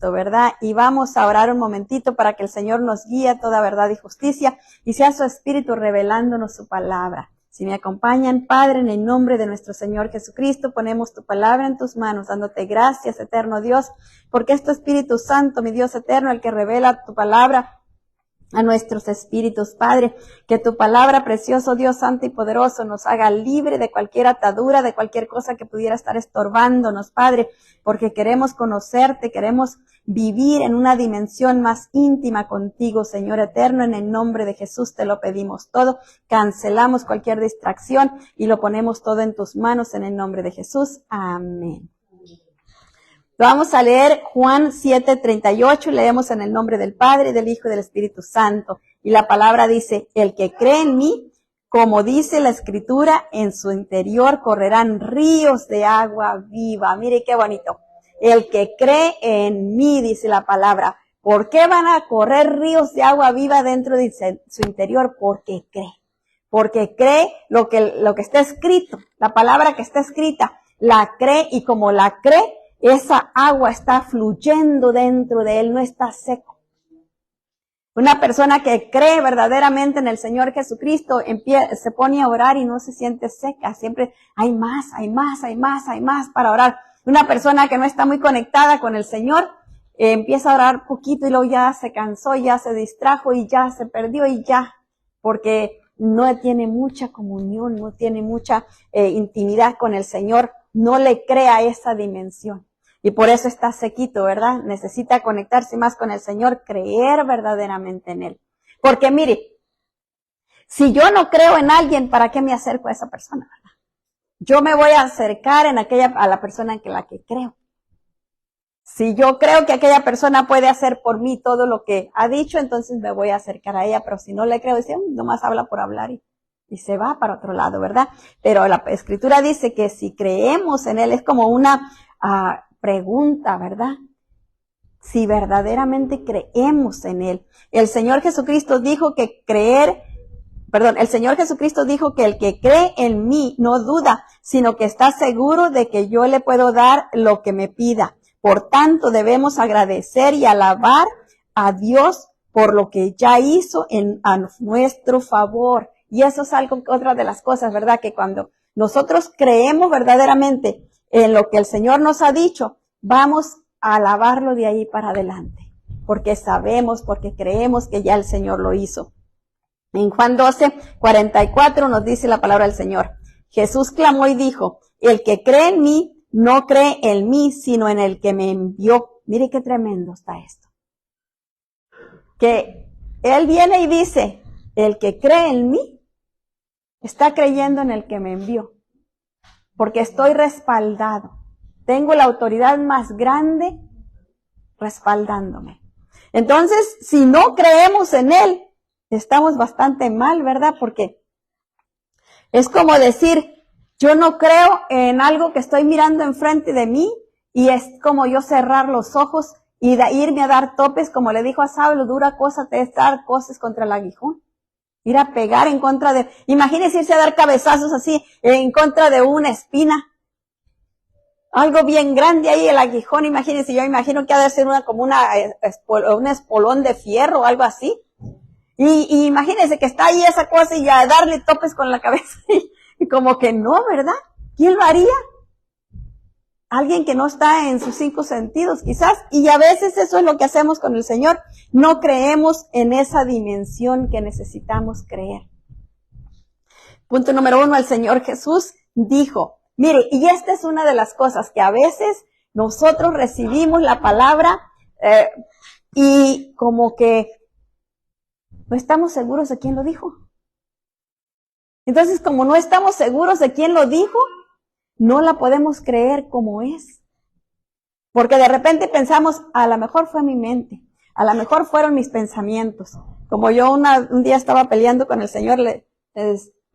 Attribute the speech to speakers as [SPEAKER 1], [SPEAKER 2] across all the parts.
[SPEAKER 1] Cristo, ¿verdad? Y vamos a orar un momentito para que el Señor nos guíe a toda verdad y justicia y sea su Espíritu revelándonos su palabra. Si me acompañan, Padre, en el nombre de nuestro Señor Jesucristo, ponemos tu palabra en tus manos, dándote gracias, eterno Dios, porque es tu Espíritu Santo, mi Dios eterno, el que revela tu palabra a nuestros espíritus, Padre, que tu palabra, precioso Dios santo y poderoso, nos haga libre de cualquier atadura, de cualquier cosa que pudiera estar estorbándonos, Padre, porque queremos conocerte, queremos vivir en una dimensión más íntima contigo, Señor eterno, en el nombre de Jesús te lo pedimos todo, cancelamos cualquier distracción y lo ponemos todo en tus manos en el nombre de Jesús. Amén. Vamos a leer Juan 7:38, leemos en el nombre del Padre, del Hijo y del Espíritu Santo. Y la palabra dice, el que cree en mí, como dice la Escritura, en su interior correrán ríos de agua viva. Mire qué bonito. El que cree en mí, dice la palabra. ¿Por qué van a correr ríos de agua viva dentro de su interior? Porque cree. Porque cree lo que está escrito. La palabra que está escrita, la cree y como la cree, esa agua está fluyendo dentro de él, no está seco. Una persona que cree verdaderamente en el Señor Jesucristo se pone a orar y no se siente seca. Siempre hay más, hay más, hay más, hay más para orar. Una persona que no está muy conectada con el Señor empieza a orar poquito y luego ya se cansó, ya se distrajo y ya se perdió y ya. Porque no tiene mucha comunión, no tiene mucha intimidad con el Señor, no le crea esa dimensión. Y por eso está sequito, ¿verdad? Necesita conectarse más con el Señor, creer verdaderamente en Él. Porque mire, si yo no creo en alguien, ¿para qué me acerco a esa persona, verdad? Yo me voy a acercar a la persona en la que creo. Si yo creo que aquella persona puede hacer por mí todo lo que ha dicho, entonces me voy a acercar a ella. Pero si no le creo, dice, nomás habla por hablar y se va para otro lado, ¿verdad? Pero la Escritura dice que si creemos en Él, es como una pregunta, ¿verdad? Si verdaderamente creemos en Él. El Señor Jesucristo dijo que el que cree en mí no duda, sino que está seguro de que yo le puedo dar lo que me pida. Por tanto, debemos agradecer y alabar a Dios por lo que ya hizo a nuestro favor. Y eso es otra de las cosas, ¿verdad? Que cuando nosotros creemos verdaderamente en lo que el Señor nos ha dicho, vamos a alabarlo de ahí para adelante. Porque sabemos, porque creemos que ya el Señor lo hizo. En Juan 12:44 nos dice la palabra del Señor. Jesús clamó y dijo, el que cree en mí, no cree en mí, sino en el que me envió. Mire qué tremendo está esto. Que Él viene y dice, el que cree en mí, está creyendo en el que me envió. Porque estoy respaldado. Tengo la autoridad más grande respaldándome. Entonces, si no creemos en Él, estamos bastante mal, ¿verdad? Porque es como decir, yo no creo en algo que estoy mirando enfrente de mí y es como yo cerrar los ojos y irme a dar topes, como le dijo a Saulo, dura cosa te es dar cosas contra el aguijón. Ir a pegar en contra de, imagínese irse a dar cabezazos así en contra de una espina. Algo bien grande ahí, el aguijón, imagínese, yo imagino que ha de ser como un espolón de fierro o algo así. Y imagínese que está ahí esa cosa y a darle topes con la cabeza y como que no, ¿verdad? ¿Quién lo haría? Alguien que no está en sus 5 sentidos quizás, y a veces eso es lo que hacemos con el Señor, no creemos en esa dimensión que necesitamos creer. Punto número 1, el Señor Jesús dijo, mire, y esta es una de las cosas que a veces nosotros recibimos la palabra y como que no estamos seguros de quién lo dijo. Entonces, como no estamos seguros de quién lo dijo, no la podemos creer como es. Porque de repente pensamos, a lo mejor fue mi mente, a lo mejor fueron mis pensamientos. Como yo un día estaba peleando con el Señor, le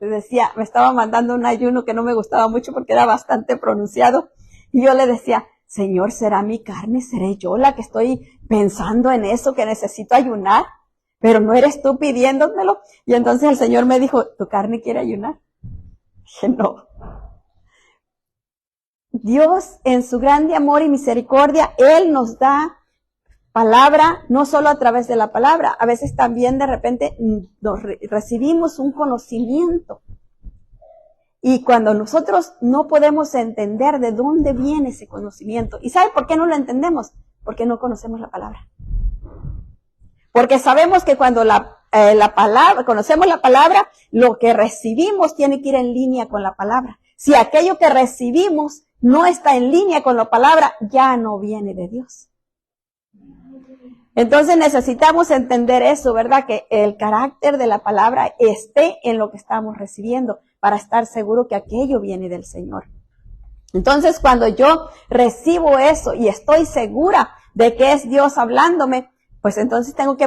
[SPEAKER 1] decía, me estaba mandando un ayuno que no me gustaba mucho porque era bastante pronunciado. Y yo le decía, Señor, ¿será mi carne? ¿Seré yo la que estoy pensando en eso, que necesito ayunar? Pero no eres tú pidiéndomelo. Y entonces el Señor me dijo, ¿tu carne quiere ayunar? Dije, no. Dios, en su grande amor y misericordia, Él nos da palabra, no solo a través de la palabra, a veces también de repente recibimos un conocimiento. Y cuando nosotros no podemos entender de dónde viene ese conocimiento, ¿y sabe por qué no lo entendemos? Porque no conocemos la palabra. Porque sabemos que cuando conocemos la palabra, lo que recibimos tiene que ir en línea con la palabra. Si aquello que recibimos no está en línea con la palabra, ya no viene de Dios. Entonces necesitamos entender eso, ¿verdad? Que el carácter de la palabra esté en lo que estamos recibiendo para estar seguro que aquello viene del Señor. Entonces cuando yo recibo eso y estoy segura de que es Dios hablándome, pues entonces tengo que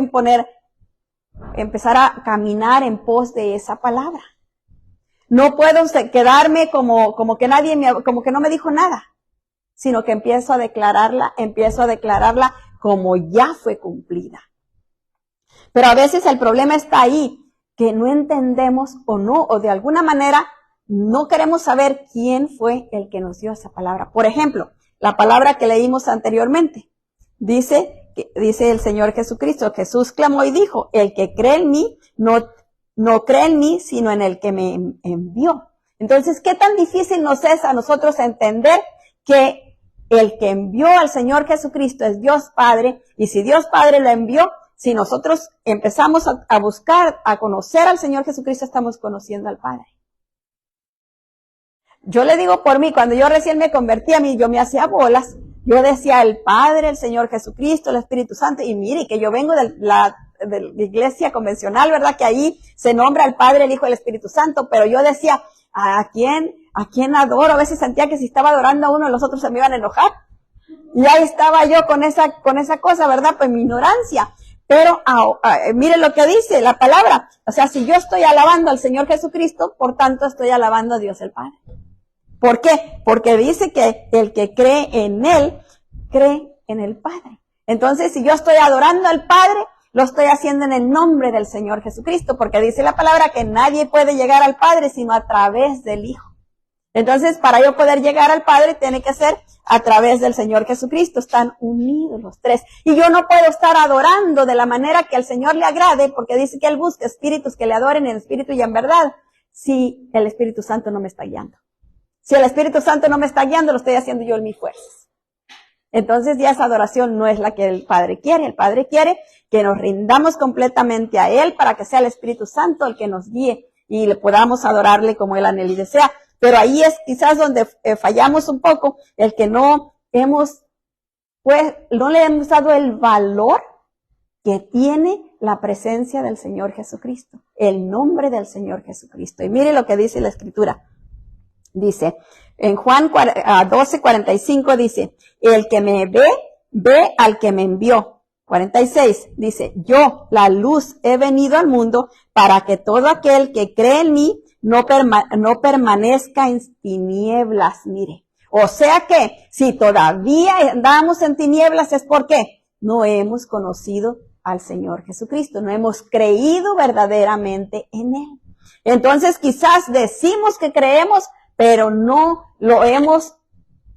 [SPEAKER 1] empezar a caminar en pos de esa palabra. No puedo quedarme como que como que no me dijo nada, sino que empiezo a declararla como ya fue cumplida. Pero a veces el problema está ahí, que no entendemos o de alguna manera no queremos saber quién fue el que nos dio esa palabra. Por ejemplo, la palabra que leímos anteriormente, dice el Señor Jesucristo, Jesús clamó y dijo, el que cree en mí, no cree en mí, sino en el que me envió. Entonces, ¿qué tan difícil nos es a nosotros entender que el que envió al Señor Jesucristo es Dios Padre? Y si Dios Padre lo envió, si nosotros empezamos a buscar, a conocer al Señor Jesucristo, estamos conociendo al Padre. Yo le digo por mí, cuando yo recién me convertí yo me hacía bolas. Yo decía el Padre, el Señor Jesucristo, el Espíritu Santo, y mire que yo vengo de la iglesia convencional, ¿verdad? Que ahí se nombra el Padre, el Hijo y el Espíritu Santo, pero yo decía, ¿a quién adoro? A veces sentía que si estaba adorando a uno, los otros se me iban a enojar. Y ahí estaba yo con esa cosa, ¿verdad? Pues mi ignorancia. Pero mire lo que dice la palabra. O sea, si yo estoy alabando al Señor Jesucristo, por tanto estoy alabando a Dios el Padre. ¿Por qué? Porque dice que el que cree en Él, cree en el Padre. Entonces, si yo estoy adorando al Padre, lo estoy haciendo en el nombre del Señor Jesucristo, porque dice la palabra que nadie puede llegar al Padre sino a través del Hijo. Entonces, para yo poder llegar al Padre, tiene que ser a través del Señor Jesucristo. Están unidos los tres. Y yo no puedo estar adorando de la manera que al Señor le agrade, porque dice que Él busca espíritus que le adoren en espíritu y en verdad, si el Espíritu Santo no me está guiando. Si el Espíritu Santo no me está guiando, lo estoy haciendo yo en mis fuerzas. Entonces ya esa adoración no es la que el Padre quiere. El Padre quiere que nos rindamos completamente a Él para que sea el Espíritu Santo el que nos guíe y le podamos adorarle como Él anhela y desea. Pero ahí es quizás donde fallamos un poco, el que no le hemos dado el valor que tiene la presencia del Señor Jesucristo, el nombre del Señor Jesucristo. Y mire lo que dice la Escritura. Dice, en Juan 12:45 dice, el que me ve al que me envió. 46 dice, yo, la luz, he venido al mundo para que todo aquel que cree en mí no permanezca en tinieblas. Mire, o sea que si todavía andamos en tinieblas es porque no hemos conocido al Señor Jesucristo, no hemos creído verdaderamente en Él. Entonces quizás decimos que creemos, pero no lo hemos,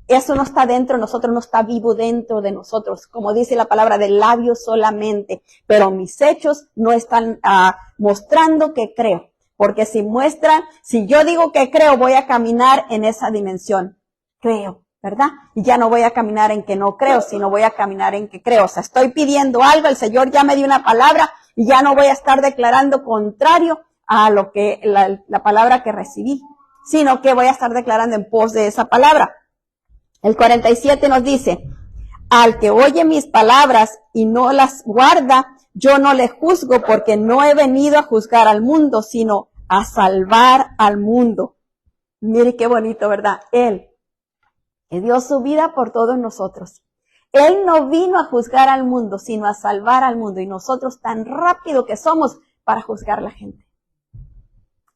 [SPEAKER 1] eso no está dentro de nosotros, no está vivo dentro de nosotros, como dice la palabra, de labios solamente, pero mis hechos no están mostrando que creo, porque si yo digo que creo, voy a caminar en esa dimensión, creo, ¿verdad? Y ya no voy a caminar en que no creo, sino voy a caminar en que creo, o sea, estoy pidiendo algo, el Señor ya me dio una palabra, y ya no voy a estar declarando contrario a lo que la palabra que recibí, sino que voy a estar declarando en pos de esa palabra. El 47 nos dice, al que oye mis palabras y no las guarda, yo no le juzgo porque no he venido a juzgar al mundo, sino a salvar al mundo. Mire qué bonito, ¿verdad? Él, que dio su vida por todos nosotros. Él no vino a juzgar al mundo, sino a salvar al mundo. Y nosotros tan rápido que somos para juzgar a la gente.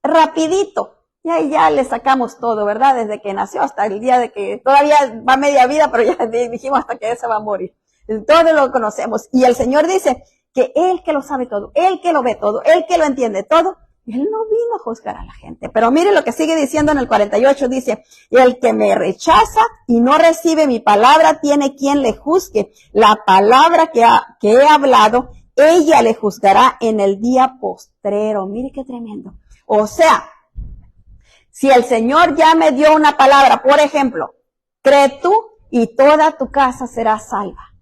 [SPEAKER 1] Rapidito. Y ahí ya le sacamos todo, ¿verdad? Desde que nació hasta el día de que todavía va media vida, pero ya dijimos hasta que se va a morir. Todo lo conocemos. Y el Señor dice que Él que lo sabe todo, Él que lo ve todo, Él que lo entiende todo, Él no vino a juzgar a la gente. Pero mire lo que sigue diciendo en el 48, dice, el que me rechaza y no recibe mi palabra tiene quien le juzgue. La palabra que he hablado, ella le juzgará en el día postrero. Mire qué tremendo. O sea, si el Señor ya me dio una palabra, por ejemplo, cree tú y toda tu casa será salva.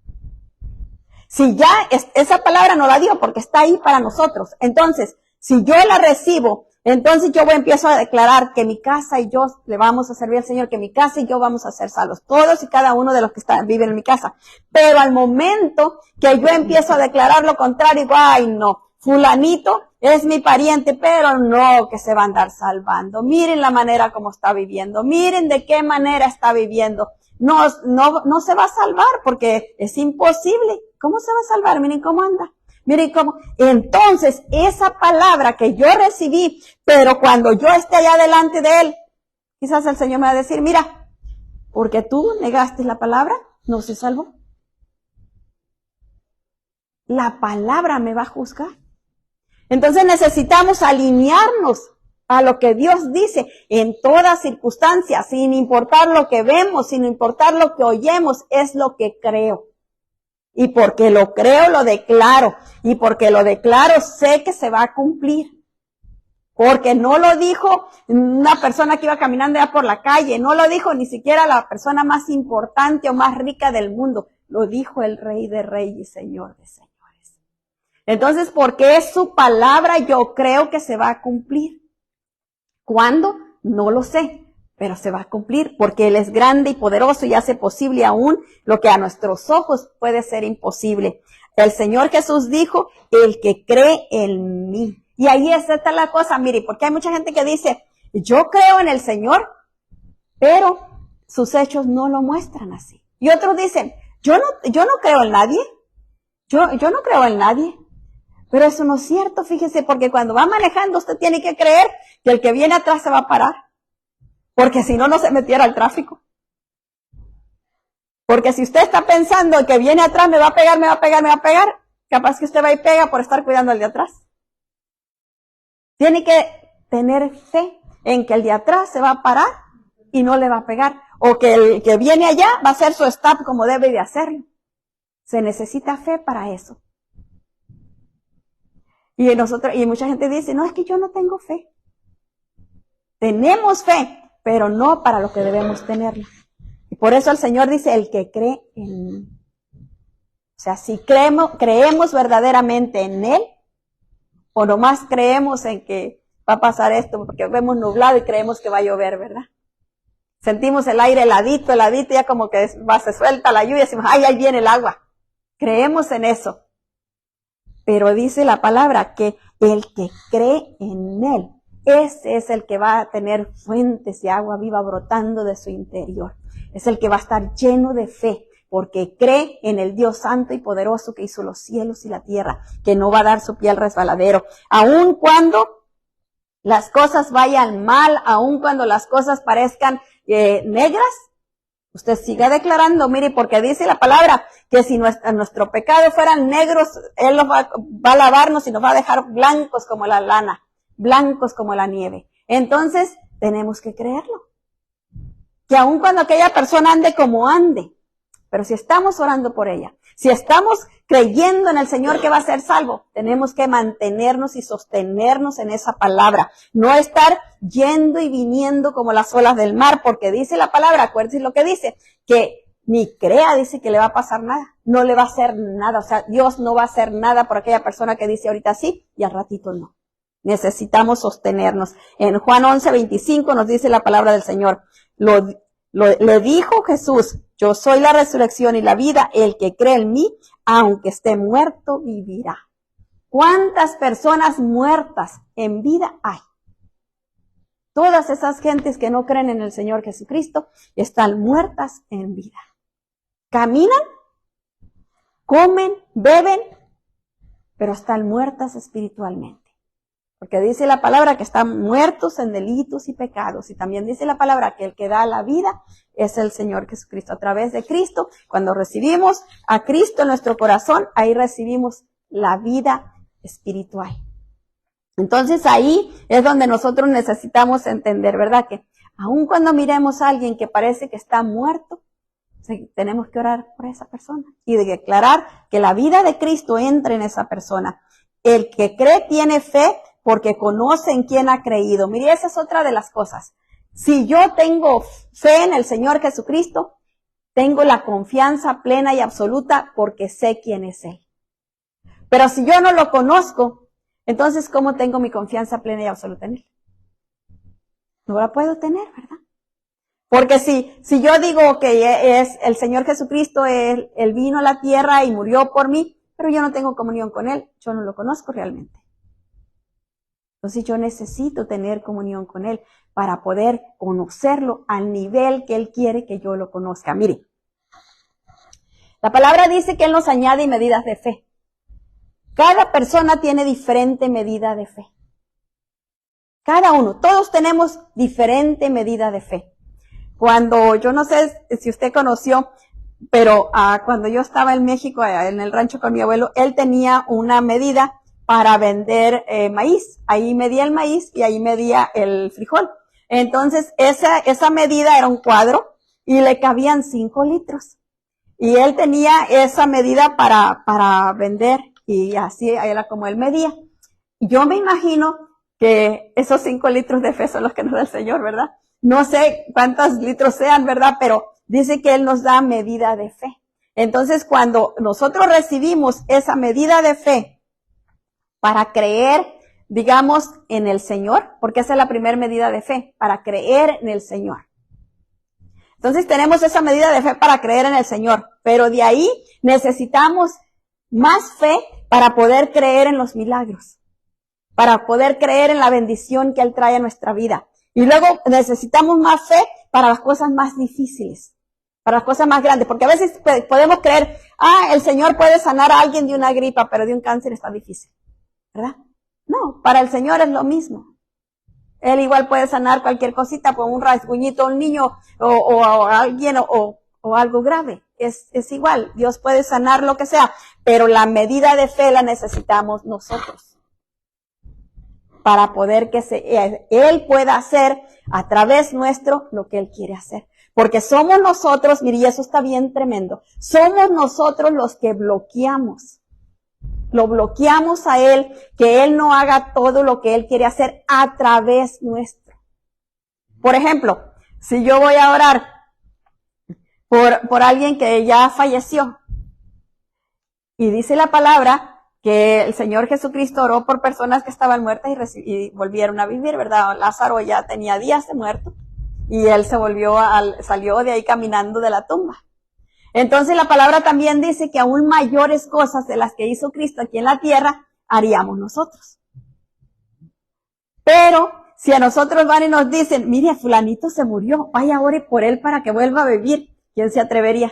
[SPEAKER 1] Si ya esa palabra no la dio porque está ahí para nosotros, entonces, si yo la recibo, entonces yo empiezo a declarar que mi casa y yo le vamos a servir al Señor, que mi casa y yo vamos a ser salvos, todos y cada uno de los que viven en mi casa. Pero al momento que yo empiezo a declarar lo contrario, digo, ay no, fulanito es mi pariente, pero no que se va a andar salvando. Miren la manera como está viviendo, miren de qué manera está viviendo. No se va a salvar porque es imposible. ¿Cómo se va a salvar? Miren cómo anda. Miren cómo. Entonces, esa palabra que yo recibí, pero cuando yo esté allá delante de Él, quizás el Señor me va a decir, mira, porque tú negaste la palabra, no se salvó. La palabra me va a juzgar. Entonces necesitamos alinearnos a lo que Dios dice en todas circunstancias, sin importar lo que vemos, sin importar lo que oyemos, es lo que creo. Y porque lo creo, lo declaro. Y porque lo declaro, sé que se va a cumplir. Porque no lo dijo una persona que iba caminando ya por la calle, no lo dijo ni siquiera la persona más importante o más rica del mundo, lo dijo el Rey de Reyes y Señor de Señores. Entonces, porque es su palabra, yo creo que se va a cumplir. ¿Cuándo? No lo sé. Pero se va a cumplir porque Él es grande y poderoso y hace posible aún lo que a nuestros ojos puede ser imposible. El Señor Jesús dijo, el que cree en mí. Y ahí está la cosa, mire, porque hay mucha gente que dice, yo creo en el Señor, pero sus hechos no lo muestran así. Y otros dicen, yo no creo en nadie. Yo no creo en nadie. Pero eso no es cierto, fíjese, porque cuando va manejando usted tiene que creer que el que viene atrás se va a parar. Porque si no, no se metiera al tráfico. Porque si usted está pensando que viene atrás, me va a pegar, capaz que usted va y pega por estar cuidando al de atrás. Tiene que tener fe en que el de atrás se va a parar y no le va a pegar. O que el que viene allá va a hacer su stop como debe de hacerlo. Se necesita fe para eso. Y mucha gente dice, no, es que yo no tengo fe. Tenemos fe, pero no para lo que debemos tenerla. Y por eso el Señor dice, el que cree en mí. O sea, si creemos verdaderamente en Él, o nomás creemos en que va a pasar esto, porque vemos nublado y creemos que va a llover, ¿verdad? Sentimos el aire heladito, ya como que se suelta la lluvia, y decimos, ay, ahí viene el agua. Creemos en eso. Pero dice la palabra que el que cree en Él, ese es el que va a tener fuentes de agua viva brotando de su interior. Es el que va a estar lleno de fe, porque cree en el Dios santo y poderoso que hizo los cielos y la tierra, que no va a dar su pie al resbaladero. Aun cuando las cosas vayan mal, aun cuando las cosas parezcan negras, usted siga declarando, mire, porque dice la palabra que si nuestro pecado fueran negros, Él los va a lavarnos y nos va a dejar blancos como la lana, blancos como la nieve. Entonces, tenemos que creerlo. Que aun cuando aquella persona ande como ande, pero si estamos orando por ella, si estamos creyendo en el Señor que va a ser salvo, tenemos que mantenernos y sostenernos en esa palabra. No estar yendo y viniendo como las olas del mar, porque dice la palabra, acuérdense lo que dice, que ni crea, dice que le va a pasar nada, no le va a hacer nada, o sea, Dios no va a hacer nada por aquella persona que dice ahorita sí y al ratito no. Necesitamos sostenernos. En Juan 11:25 nos dice la palabra del Señor, le dijo Jesús, yo soy la resurrección y la vida, el que cree en mí, aunque esté muerto, vivirá. ¿Cuántas personas muertas en vida hay? Todas esas gentes que no creen en el Señor Jesucristo están muertas en vida. Caminan, comen, beben, pero están muertas espiritualmente. Porque dice la palabra que están muertos en delitos y pecados. Y también dice la palabra que el que da la vida es el Señor Jesucristo. A través de Cristo, cuando recibimos a Cristo en nuestro corazón, ahí recibimos la vida espiritual. Entonces ahí es donde nosotros necesitamos entender, ¿verdad? Que aun cuando miremos a alguien que parece que está muerto, tenemos que orar por esa persona y declarar que la vida de Cristo entre en esa persona. El que cree tiene fe porque conoce en quién ha creído. Mire, esa es otra de las cosas. Si yo tengo fe en el Señor Jesucristo, tengo la confianza plena y absoluta porque sé quién es Él. Pero si yo no lo conozco, entonces ¿cómo tengo mi confianza plena y absoluta en Él? No la puedo tener, ¿verdad? Porque si yo digo que es el Señor Jesucristo, Él vino a la tierra y murió por mí, pero yo no tengo comunión con Él, yo no lo conozco realmente. Entonces yo necesito tener comunión con Él para poder conocerlo al nivel que Él quiere que yo lo conozca. Mire, la palabra dice que Él nos añade medidas de fe. Cada persona tiene diferente medida de fe. Cada uno, todos tenemos diferente medida de fe. Cuando, yo no sé si usted conoció, pero cuando yo estaba en México, en el rancho con mi abuelo, él tenía una medida para vender maíz. Ahí medía el maíz y ahí medía el frijol. Entonces, esa medida era un cuadro y le cabían 5 litros. Y él tenía esa medida para vender y así era como él medía. Yo me imagino que esos 5 litros de fe son los que nos da el Señor, ¿verdad? No sé cuántos litros sean, ¿verdad? Pero dice que Él nos da medida de fe. Entonces, cuando nosotros recibimos esa medida de fe para creer, digamos, en el Señor, porque esa es la primera medida de fe, para creer en el Señor. Entonces tenemos esa medida de fe para creer en el Señor, pero de ahí necesitamos más fe para poder creer en los milagros, para poder creer en la bendición que Él trae a nuestra vida. Y luego necesitamos más fe para las cosas más difíciles, para las cosas más grandes, porque a veces podemos creer, el Señor puede sanar a alguien de una gripa, pero de un cáncer está difícil, ¿verdad? No, para el Señor es lo mismo. Él igual puede sanar cualquier cosita, con un rasguñito a un niño o a alguien o algo grave. Es igual, Dios puede sanar lo que sea, pero la medida de fe la necesitamos nosotros para poder que Él pueda hacer a través nuestro lo que Él quiere hacer. Porque somos nosotros, mire, y eso está bien tremendo, somos nosotros los que bloqueamos. Lo bloqueamos a Él, que Él no haga todo lo que Él quiere hacer a través nuestro. Por ejemplo, si yo voy a orar por alguien que ya falleció, y dice la palabra que el Señor Jesucristo oró por personas que estaban muertas y volvieron a vivir, ¿verdad? Lázaro ya tenía días de muerto, y él salió de ahí caminando de la tumba. Entonces la palabra también dice que aún mayores cosas de las que hizo Cristo aquí en la tierra, haríamos nosotros. Pero si a nosotros van y nos dicen, mire, fulanito se murió, vaya, ore por él para que vuelva a vivir, ¿quién se atrevería?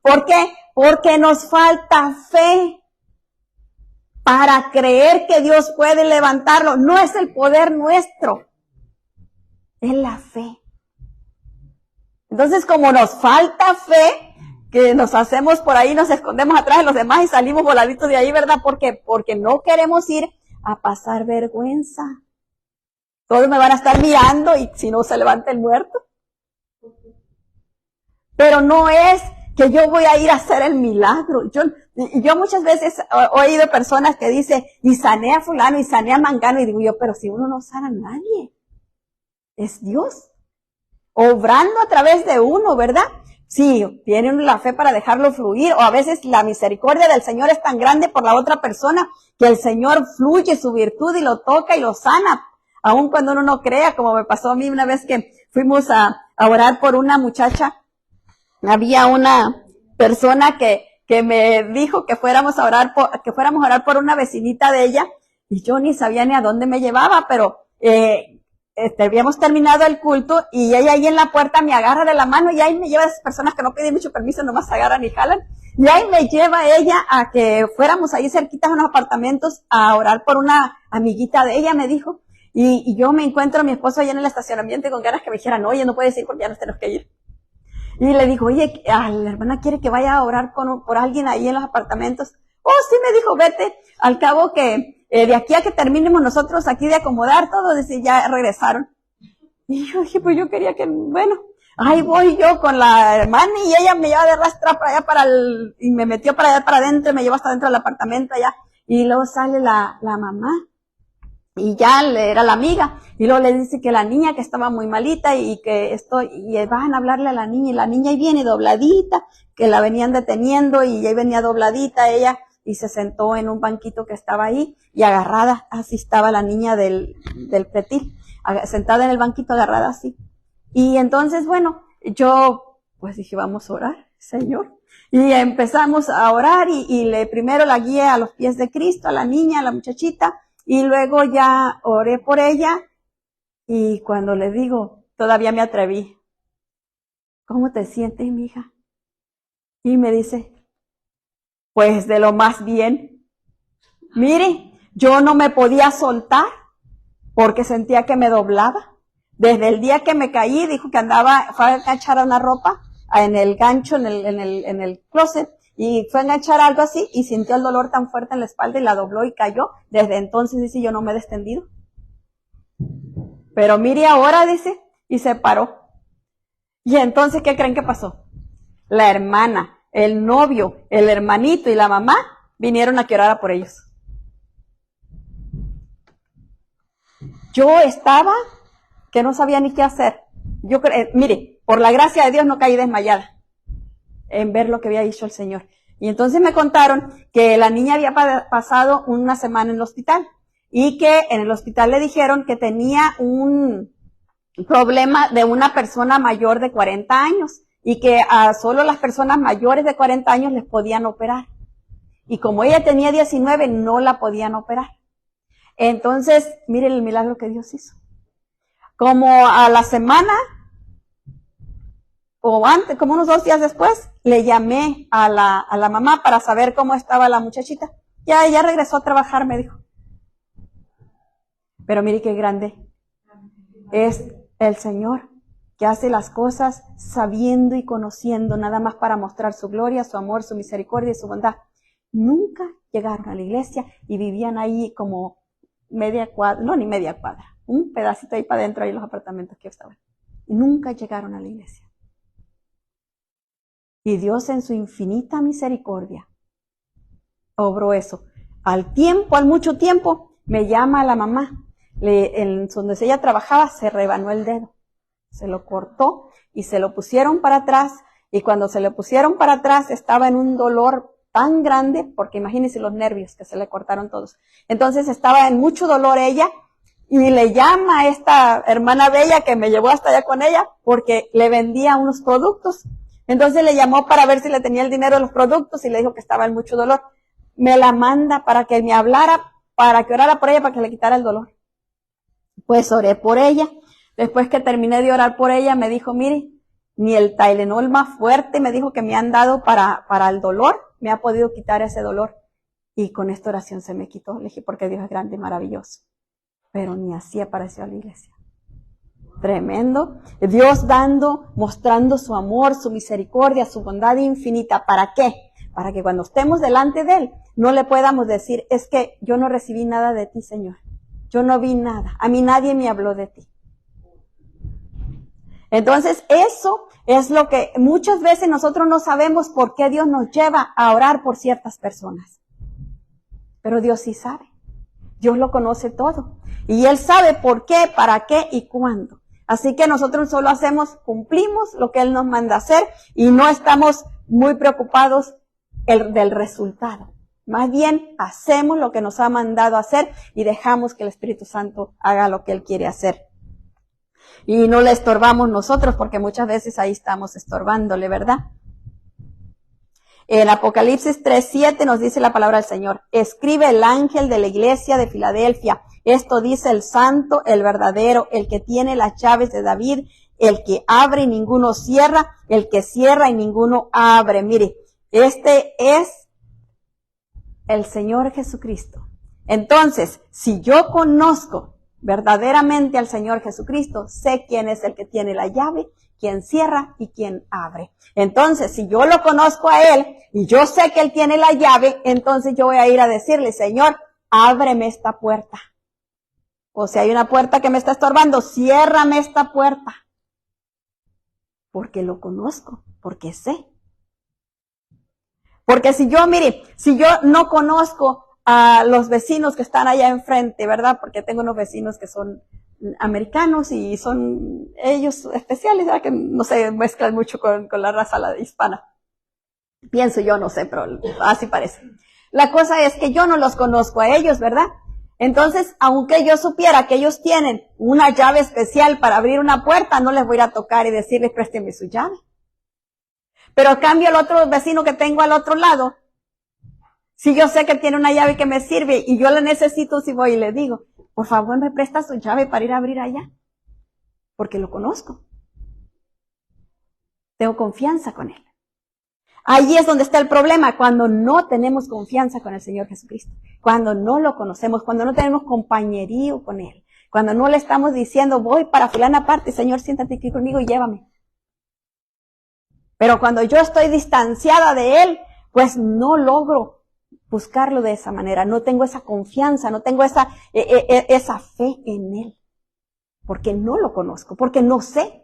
[SPEAKER 1] ¿Por qué? Porque nos falta fe para creer que Dios puede levantarlo. No es el poder nuestro, es la fe. Entonces, como nos falta fe, que nos hacemos por ahí, nos escondemos atrás de los demás y salimos voladitos de ahí, ¿verdad? Porque no queremos ir a pasar vergüenza. Todos me van a estar mirando y si no se levanta el muerto. Pero no es que yo voy a ir a hacer el milagro. Yo muchas veces he oído personas que dicen, y sané a fulano, y sané a mangano, y digo yo, pero si uno no sana a nadie, es Dios obrando a través de uno, ¿verdad? Sí, tienen la fe para dejarlo fluir, o a veces la misericordia del Señor es tan grande por la otra persona que el Señor fluye su virtud y lo toca y lo sana, aun cuando uno no crea, como me pasó a mí una vez que fuimos a orar por una muchacha. Había una persona que me dijo que fuéramos a orar por una vecinita de ella, y yo ni sabía ni a dónde me llevaba, pero habíamos terminado el culto y ella ahí en la puerta me agarra de la mano y ahí me lleva a esas personas que no piden mucho permiso, nomás agarran y jalan. Y ahí me lleva ella a que fuéramos ahí cerquitas a unos apartamentos a orar por una amiguita de ella, me dijo. Y yo me encuentro a mi esposo allá en el estacionamiento y con ganas que me dijeran, oye, no puedes ir porque ya nos tenemos que ir. Y le digo, oye, la hermana quiere que vaya a orar por alguien ahí en los apartamentos. Oh, sí, me dijo, vete, al cabo que de aquí a que terminemos nosotros aquí de acomodar todo, dice, ya regresaron. Y yo dije, pues yo quería que, bueno, ahí voy yo con la hermana y ella me lleva de rastra para allá y me metió para allá para adentro, me llevó hasta dentro del apartamento allá, y luego sale la mamá, y ya era la amiga, y luego le dice que la niña que estaba muy malita y van a hablarle a la niña, y la niña ahí viene dobladita, que la venían deteniendo y ahí venía dobladita ella, y se sentó en un banquito que estaba ahí, y agarrada, así estaba la niña del pretil, sentada en el banquito agarrada así. Y entonces, bueno, yo pues dije, vamos a orar, Señor. Y empezamos a orar y primero la guié a los pies de Cristo, a la niña, a la muchachita, y luego ya oré por ella, y cuando le digo, todavía me atreví, ¿cómo te sientes, mija? Y me dice, pues de lo más bien. Mire, yo no me podía soltar porque sentía que me doblaba. Desde el día que me caí, dijo que fue a enganchar una ropa en el gancho, en el closet, y fue a enganchar algo así y sintió el dolor tan fuerte en la espalda y la dobló y cayó. Desde entonces, dice, yo no me he descendido. Pero mire ahora, dice, y se paró. Y entonces, ¿qué creen que pasó? La hermana, el novio, el hermanito y la mamá vinieron a que orara por ellos. Yo estaba que no sabía ni qué hacer. Mire, por la gracia de Dios no caí desmayada en ver lo que había hecho el Señor. Y entonces me contaron que la niña había pasado una semana en el hospital y que en el hospital le dijeron que tenía un problema de una persona mayor de 40 años y que a solo las personas mayores de 40 años les podían operar. Y como ella tenía 19, no la podían operar. Entonces, miren el milagro que Dios hizo. Como a la semana, o antes, como unos 2 días después, le llamé a la mamá para saber cómo estaba la muchachita. Ya regresó a trabajar, me dijo. Pero mire qué grande es el Señor, que hace las cosas sabiendo y conociendo, nada más para mostrar su gloria, su amor, su misericordia y su bondad. Nunca llegaron a la iglesia y vivían ahí como media cuadra, no, ni media cuadra, un pedacito ahí para adentro, ahí en los apartamentos que estaban. Y nunca llegaron a la iglesia. Y Dios en su infinita misericordia obró eso. Al mucho tiempo, me llama a la mamá. En donde ella trabajaba se rebanó el dedo. Se lo cortó y se lo pusieron para atrás. Y cuando se lo pusieron para atrás estaba en un dolor tan grande, porque imagínense los nervios que se le cortaron todos. Entonces estaba en mucho dolor ella. Y le llama a esta hermana bella que me llevó hasta allá con ella porque le vendía unos productos. Entonces le llamó para ver si le tenía el dinero de los productos y le dijo que estaba en mucho dolor. Me la manda para que me hablara, para que orara por ella, para que le quitara el dolor. Pues oré por ella. Después que terminé de orar por ella, me dijo, mire, ni el Tylenol más fuerte, me dijo que me han dado para el dolor, me ha podido quitar ese dolor. Y con esta oración se me quitó. Le dije, porque Dios es grande y maravilloso. Pero ni así apareció a la iglesia. Tremendo. Dios mostrando su amor, su misericordia, su bondad infinita. ¿Para qué? Para que cuando estemos delante de Él, no le podamos decir, es que yo no recibí nada de ti, Señor. Yo no vi nada. A mí nadie me habló de ti. Entonces, eso es lo que muchas veces nosotros no sabemos por qué Dios nos lleva a orar por ciertas personas. Pero Dios sí sabe. Dios lo conoce todo. Y Él sabe por qué, para qué y cuándo. Así que nosotros solo cumplimos lo que Él nos manda hacer y no estamos muy preocupados del resultado. Más bien hacemos lo que nos ha mandado hacer y dejamos que el Espíritu Santo haga lo que Él quiere hacer. Y no le estorbamos nosotros porque muchas veces ahí estamos estorbándole, ¿verdad? En Apocalipsis 3:7 nos dice la palabra del Señor. Escribe el ángel de la iglesia de Filadelfia. Esto dice el santo, el verdadero, el que tiene las llaves de David, el que abre y ninguno cierra, el que cierra y ninguno abre. Mire, este es el Señor Jesucristo. Entonces, si yo conozco verdaderamente al Señor Jesucristo, sé quién es el que tiene la llave, quien cierra y quien abre. Entonces, si yo lo conozco a Él y yo sé que Él tiene la llave, entonces yo voy a ir a decirle, Señor, ábreme esta puerta. O si hay una puerta que me está estorbando, ciérrame esta puerta. Porque lo conozco, porque sé. Porque si yo no conozco a los vecinos que están allá enfrente, ¿verdad? Porque tengo unos vecinos que son americanos y son ellos especiales, ¿verdad? Que no se mezclan mucho con la raza hispana. Pienso yo, no sé, pero así parece. La cosa es que yo no los conozco a ellos, ¿verdad? Entonces, aunque yo supiera que ellos tienen una llave especial para abrir una puerta, no les voy a ir a tocar y decirles, présteme su llave. Pero a cambio el otro vecino que tengo al otro lado, si yo sé que tiene una llave que me sirve y yo la necesito, si voy y le digo, por favor me presta su llave para ir a abrir allá. Porque lo conozco. Tengo confianza con Él. Ahí es donde está el problema, cuando no tenemos confianza con el Señor Jesucristo. Cuando no lo conocemos, cuando no tenemos compañerío con Él. Cuando no le estamos diciendo, voy para fulana parte, Señor, siéntate aquí conmigo y llévame. Pero cuando yo estoy distanciada de Él, pues no logro buscarlo de esa manera. No tengo esa confianza, no tengo esa fe en Él. Porque no lo conozco, porque no sé.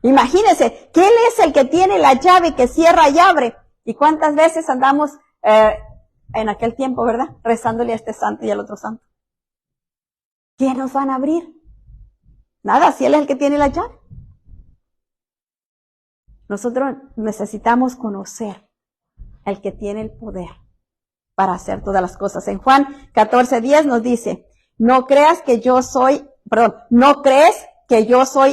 [SPEAKER 1] Imagínense que Él es el que tiene la llave que cierra y abre. ¿Y cuántas veces andamos en aquel tiempo, verdad? Rezándole a este santo y al otro santo. ¿Quién nos van a abrir? Nada, si Él es el que tiene la llave. Nosotros necesitamos conocer al que tiene el poder para hacer todas las cosas. En Juan 14:10 nos dice, no crees que yo soy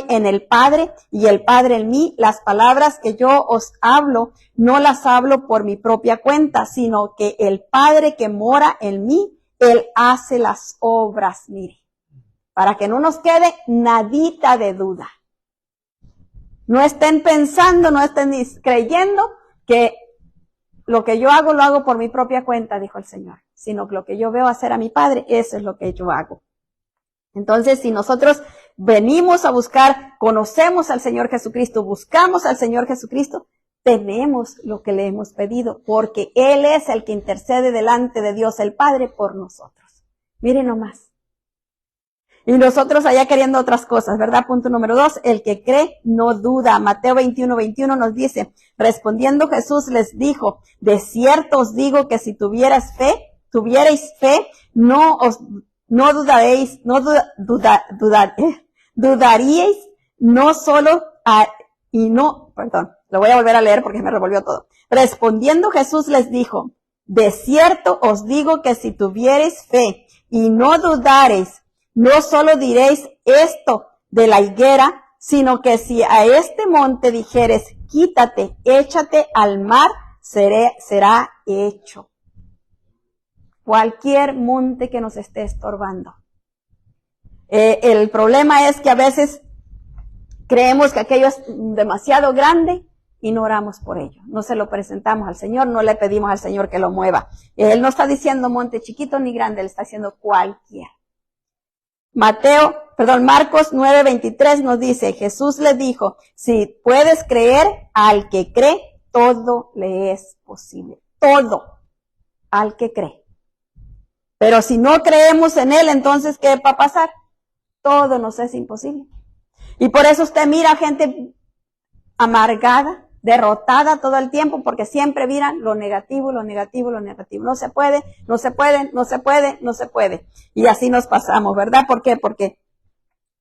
[SPEAKER 1] en el Padre y el Padre en mí. Las palabras que yo os hablo, no las hablo por mi propia cuenta, sino que el Padre que mora en mí, Él hace las obras. Mire, para que no nos quede nadita de duda. No estén pensando, no estén creyendo que lo que yo hago, lo hago por mi propia cuenta, dijo el Señor, sino que lo que yo veo hacer a mi Padre, eso es lo que yo hago. Entonces, si nosotros venimos a buscar, conocemos al Señor Jesucristo, buscamos al Señor Jesucristo, tenemos lo que le hemos pedido, porque Él es el que intercede delante de Dios el Padre por nosotros. Miren nomás. Y nosotros allá queriendo otras cosas, ¿verdad? Punto número 2, el que cree no duda. Mateo 21:21 nos dice, respondiendo Jesús les dijo, de cierto os digo que si tuvierais fe, dudaríais, no solo lo voy a volver a leer porque me revolvió todo. Respondiendo Jesús les dijo, de cierto os digo que si tuvierais fe y no dudaréis, no solo diréis esto de la higuera, sino que si a este monte dijeres, quítate, échate al mar, será hecho. Cualquier monte que nos esté estorbando. El problema es que a veces creemos que aquello es demasiado grande y no oramos por ello. No se lo presentamos al Señor, no le pedimos al Señor que lo mueva. Él no está diciendo monte chiquito ni grande, Él está diciendo cualquiera. Marcos 9:23 nos dice, Jesús le dijo, si puedes creer, al que cree, todo le es posible. Todo al que cree. Pero si no creemos en Él, entonces, ¿qué va a pasar? Todo nos es imposible. Y por eso usted mira gente amargada, derrotada todo el tiempo, porque siempre miran lo negativo, lo negativo, lo negativo. No se puede, no se puede, no se puede, no se puede. Y así nos pasamos, ¿verdad? ¿Por qué? Porque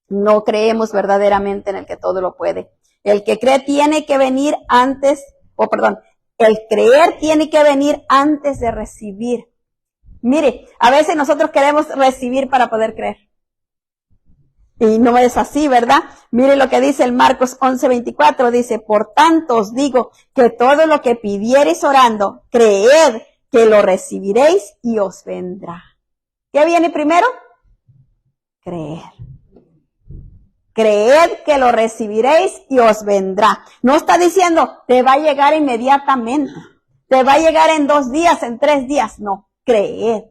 [SPEAKER 1] no creemos verdaderamente en el que todo lo puede. El que cree tiene que venir el creer tiene que venir antes de recibir. Mire, a veces nosotros queremos recibir para poder creer. Y no es así, ¿verdad? Mire lo que dice el Marcos 11:24, dice, por tanto os digo que todo lo que pidiereis orando, creed que lo recibiréis y os vendrá. ¿Qué viene primero? Creer. Creed que lo recibiréis y os vendrá. No está diciendo, te va a llegar inmediatamente, te va a llegar en 2 días, en 3 días. No, creed.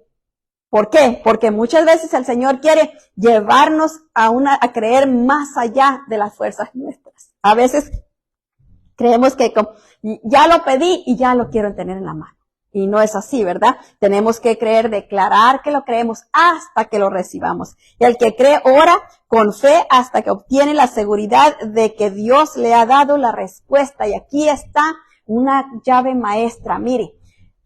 [SPEAKER 1] ¿Por qué? Porque muchas veces el Señor quiere llevarnos a creer más allá de las fuerzas nuestras. cosas. A veces creemos que ya lo pedí y ya lo quiero tener en la mano. Y no es así, ¿verdad? Tenemos que creer, declarar que lo creemos hasta que lo recibamos. Y el que cree ora con fe hasta que obtiene la seguridad de que Dios le ha dado la respuesta. Y aquí está una llave maestra. Mire,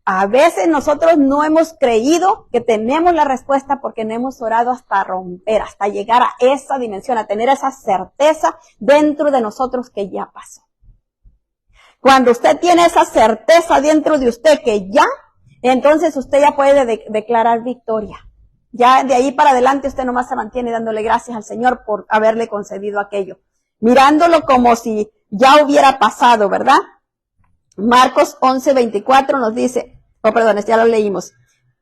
[SPEAKER 1] a veces nosotros no hemos creído que tenemos la respuesta porque no hemos orado hasta romper, hasta llegar a esa dimensión, a tener esa certeza dentro de nosotros que ya pasó. Cuando usted tiene esa certeza dentro de usted que ya, entonces usted ya puede declarar victoria. Ya de ahí para adelante usted nomás se mantiene dándole gracias al Señor por haberle concedido aquello. Mirándolo como si ya hubiera pasado, ¿verdad? Marcos 11:24 nos dice, ya lo leímos.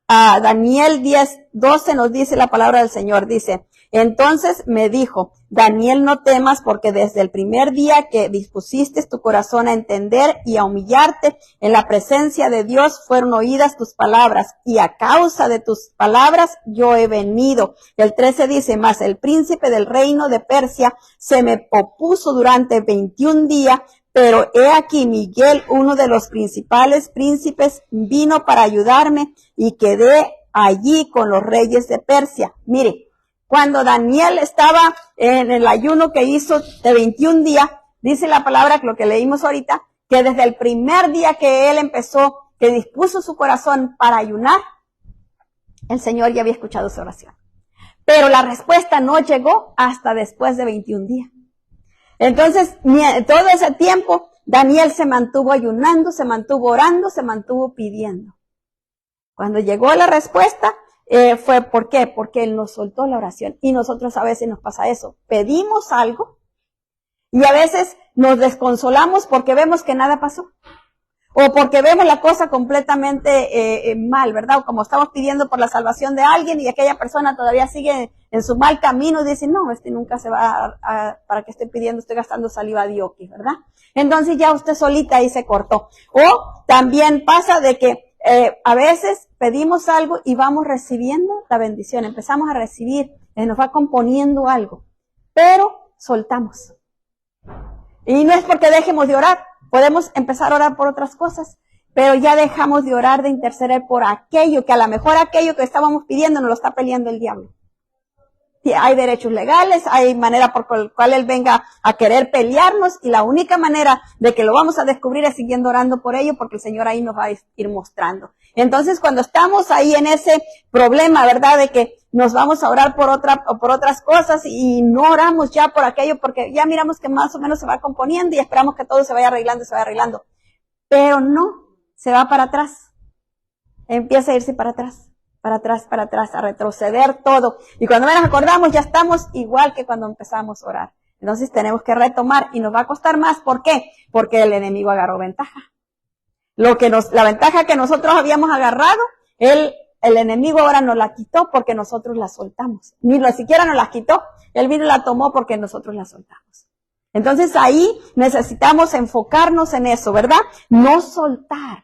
[SPEAKER 1] Daniel 10:12 nos dice la palabra del Señor, dice, entonces me dijo, Daniel, no temas porque desde el primer día que dispusiste tu corazón a entender y a humillarte en la presencia de Dios fueron oídas tus palabras y a causa de tus palabras yo he venido. El 13 dice, mas el príncipe del reino de Persia se me opuso durante 21 días, pero he aquí Miguel, uno de los principales príncipes, vino para ayudarme y quedé allí con los reyes de Persia. Mire, cuando Daniel estaba en el ayuno que hizo de 21 días, dice la palabra, lo que leímos ahorita, que desde el primer día que él empezó, que dispuso su corazón para ayunar, el Señor ya había escuchado su oración. Pero la respuesta no llegó hasta después de 21 días. Entonces, todo ese tiempo, Daniel se mantuvo ayunando, se mantuvo orando, se mantuvo pidiendo. Cuando llegó la respuesta, fue ¿por qué? Porque él nos soltó la oración. Y nosotros a veces nos pasa eso. Pedimos algo y a veces nos desconsolamos porque vemos que nada pasó. O porque vemos la cosa completamente mal, ¿verdad? O como estamos pidiendo por la salvación de alguien y aquella persona todavía sigue en su mal camino y dice, no, nunca se va para que estoy pidiendo, estoy gastando saliva de oqui, ¿verdad? Entonces ya usted solita ahí se cortó. O también pasa de que a veces pedimos algo y vamos recibiendo la bendición, empezamos a recibir, nos va componiendo algo, pero soltamos. Y no es porque dejemos de orar, podemos empezar a orar por otras cosas, pero ya dejamos de orar, de interceder por aquello, que a lo mejor aquello que estábamos pidiendo nos lo está peleando el diablo. Hay derechos legales, hay manera por la cual él venga a querer pelearnos y la única manera de que lo vamos a descubrir es siguiendo orando por ello porque el Señor ahí nos va a ir mostrando. Entonces cuando estamos ahí en ese problema, ¿verdad? De que nos vamos a orar por otras cosas y no oramos ya por aquello porque ya miramos que más o menos se va componiendo y esperamos que todo se vaya arreglando. Pero no, se va para atrás. Empieza a irse para atrás, a retroceder todo. Y cuando nos acordamos ya estamos igual que cuando empezamos a orar. Entonces tenemos que retomar y nos va a costar más. ¿Por qué? Porque el enemigo agarró ventaja. La ventaja que nosotros habíamos agarrado, el enemigo ahora nos la quitó porque nosotros la soltamos. Ni siquiera nos la quitó, él vino y la tomó porque nosotros la soltamos. Entonces ahí necesitamos enfocarnos en eso, ¿verdad? No soltar.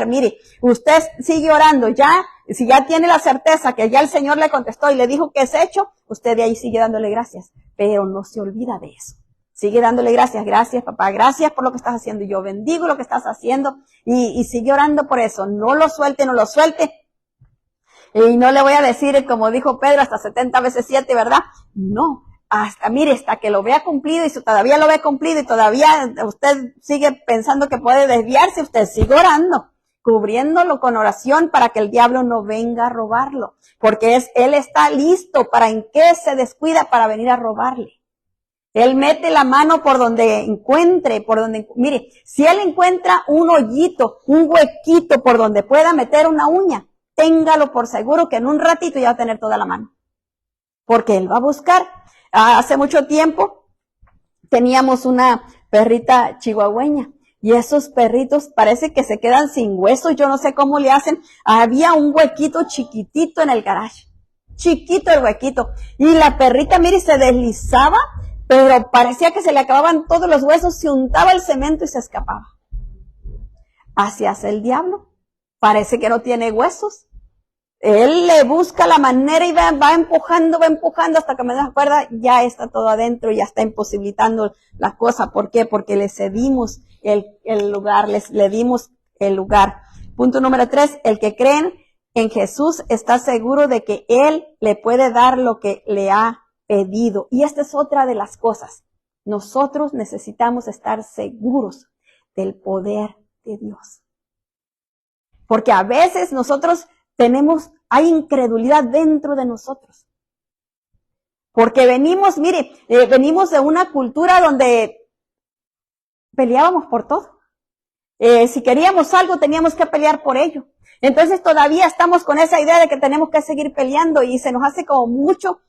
[SPEAKER 1] Mire, usted sigue orando si ya tiene la certeza que ya el Señor le contestó y le dijo que es hecho, usted de ahí sigue dándole gracias, pero no se olvida de eso. Sigue dándole gracias papá, gracias por lo que estás haciendo, yo bendigo lo que estás haciendo y sigue orando por eso, no lo suelte. Y no le voy a decir, como dijo Pedro, hasta 70 veces 7, ¿verdad? No. Hasta que lo vea cumplido y si todavía lo ve cumplido y todavía usted sigue pensando que puede desviarse, usted sigue orando, cubriéndolo con oración para que el diablo no venga a robarlo, porque él está listo para en qué se descuida para venir a robarle. Él mete la mano por donde encuentre, mire, si él encuentra un hoyito, un huequito por donde pueda meter una uña, téngalo por seguro que en un ratito ya va a tener toda la mano, porque él va a buscar. Hace mucho tiempo teníamos una perrita chihuahueña y esos perritos parece que se quedan sin huesos, yo no sé cómo le hacen. Había un huequito chiquitito en el garage, chiquito el huequito, y la perrita, mire, se deslizaba, pero parecía que se le acababan todos los huesos, se untaba el cemento y se escapaba. Así hace el diablo, parece que no tiene huesos, Él le busca la manera y va empujando hasta que me das cuerda, ya está todo adentro, ya está imposibilitando la cosa. ¿Por qué? Porque le cedimos el lugar, le dimos el lugar. Punto número 3, el que cree en Jesús está seguro de que Él le puede dar lo que le ha pedido. Y esta es otra de las cosas. Nosotros necesitamos estar seguros del poder de Dios. Porque a veces nosotros hay incredulidad dentro de nosotros. Porque venimos de una cultura donde peleábamos por todo. Si queríamos algo, teníamos que pelear por ello. Entonces todavía estamos con esa idea de que tenemos que seguir peleando y se nos hace como mucho